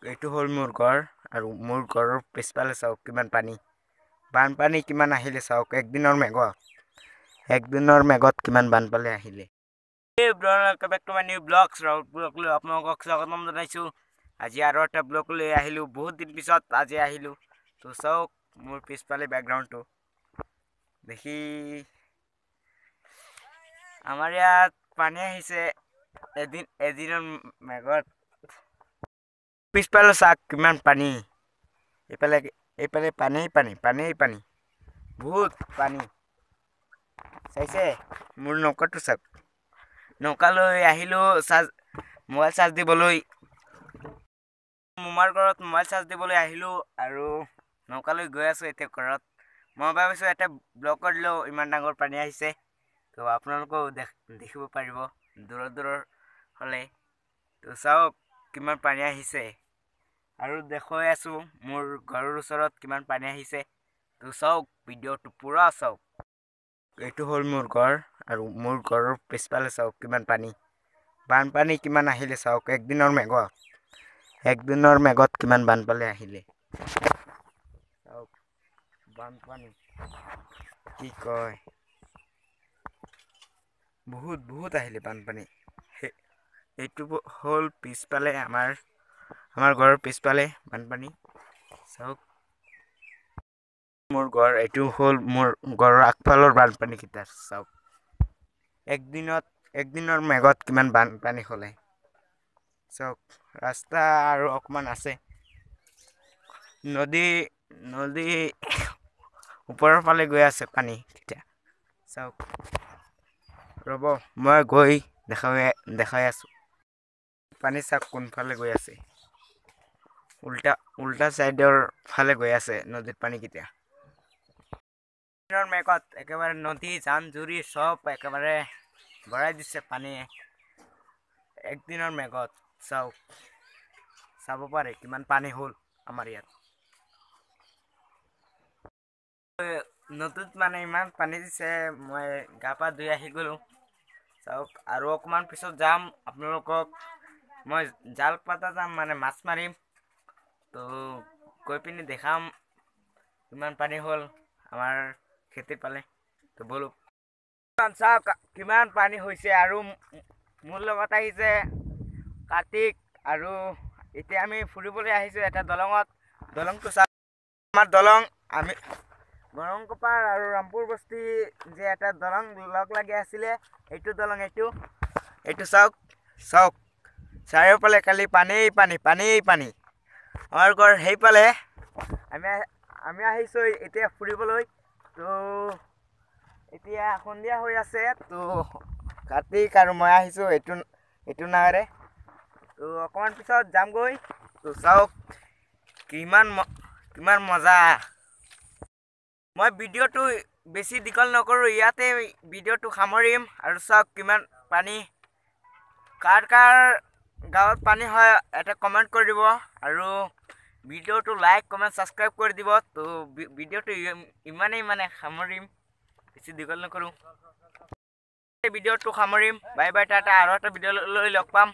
এইটো হ'ল মোৰ ঘৰ আৰু মোৰ ঘৰৰ পিছফালে চাওক কিমান পানী বানপানী কিমান আহিলে চাওক একদিনৰ মেঘত কিমান বানপানী আহিলে আপোনালোকক স্বাগতম জনাইছোঁ আজি আৰু এটা ব্লগ লৈ আহিলোঁ বহুত দিন পিছত আজি আহিলোঁ তো চাওক মোৰ পিছফালে বেকগ্ৰাউণ্ডটো দেখি আমাৰ ইয়াত পানী আহিছে এদিনৰ মেঘত পিছফালে চাওক কিমান পানী এইফালে পানী বহুত পানী চাইছে মোৰ নৌকাটো চাওক নৌকালৈ আহিলোঁ মোবাইল চাৰ্জ দিবলৈ মোমাৰ ঘৰত মোবাইল চাৰ্জ দিবলৈ আহিলোঁ আৰু নৌকালৈ গৈ আছোঁ এতিয়া ঘৰত মই ভাবিছোঁ এটা ব্লগ কৰিলেও ইমান ডাঙৰ পানী আহিছে তো আপোনালোকেও দেখিব পাৰিব দূৰৰ হ'লে তো চাওক কিমান পানী আহিছে আৰু দেখুৱাই আছোঁ মোৰ ঘৰৰ ওচৰত কিমান পানী আহিছে তো চাওক ভিডিঅ'টো পুৰা চাওক এইটো হ'ল মোৰ ঘৰ আৰু মোৰ ঘৰৰ পিছফালে চাওক কিমান বানপানী কিমান আহিলে চাওক একদিনৰ মেঘত কিমান বানপানী আহিলে চাওক বানপানী কি কয় বহুত আহিলে বানপানী এইটো হ'ল পিছফালে আমাৰ ঘৰৰ পিছফালে বানপানী চাওক মোৰ ঘৰ এইটো হ'ল মোৰ ঘৰৰ আগফালৰ বানপানীকেইটা চাওক একদিনৰ মেঘত কিমান বানপানী হ'লে চাওক ৰাস্তা আৰু অকমান আছে নদী ওপৰৰ ফালে গৈ আছে পানী এতিয়া চাওক ৰ'ব মই গৈ দেখাই আছোঁ পানী চাওক কোনফালে গৈ আছে উল্টা চাইডৰ ফালে গৈ আছে নদীৰ পানীকেইটা মেঘত একেবাৰে নদী জান জুৰি চব একেবাৰে ভৰাই দিছে পানীয়ে একদিনৰ মেঘত চাব পাৰে কিমান পানী হ'ল আমাৰ ইয়াত নদীত মানে ইমান পানী দিছে মই গা পা ধুই আহি গ'লোঁ চাওক আৰু অকণমান পিছত যাম আপোনালোকক মই জাল পাতা যাম মানে মাছ মাৰিম তো গৈ পিনি দেখাম কিমান পানী হ'ল আমাৰ খেতিৰ পালে তো ব'লো চাওক কিমান পানী হৈছে আৰু মোৰ লগত আহিছে কাৰ্তিক আৰু এতিয়া আমি ফুৰিবলৈ আহিছোঁ এটা দলংটো চাওক আমাৰ দলং আমি গৰংকপাৰ আৰু ৰামপুৰ বস্তি যে এটা দলং লগ লাগি আছিলে এইটো দলং এইটো চাওক চাৰিওফালে খালি পানী আমাৰ ঘৰ সেইফালে আমি আহিছোঁ এতিয়া ফুৰিবলৈ তো এতিয়া সন্ধিয়া হৈ আছে তো কাৰ্তিক আৰু মই আহিছোঁ এইটো নাৱেৰে তো অকণমান পিছত যামগৈ তো চাওক কিমান মজা মই ভিডিঅ'টো বেছি দীঘল নকৰোঁ ইয়াতে ভিডিঅ'টো সামৰিম আৰু চাওক কিমান পানী কাৰ গাঁৱত পানী হয় এটা কমেণ্ট কৰি দিব আৰু ভিডিঅ'টো লাইক কমেণ্ট ছাবস্ক্ৰাইব কৰি দিব তো ভিডিঅ'টো ইমানেই সামৰিম বেছি দীঘল নকৰোঁ ভিডিঅ'টো সামৰিম বাই টাটা আৰু এটা ভিডিঅ' লৈ লগ পাম।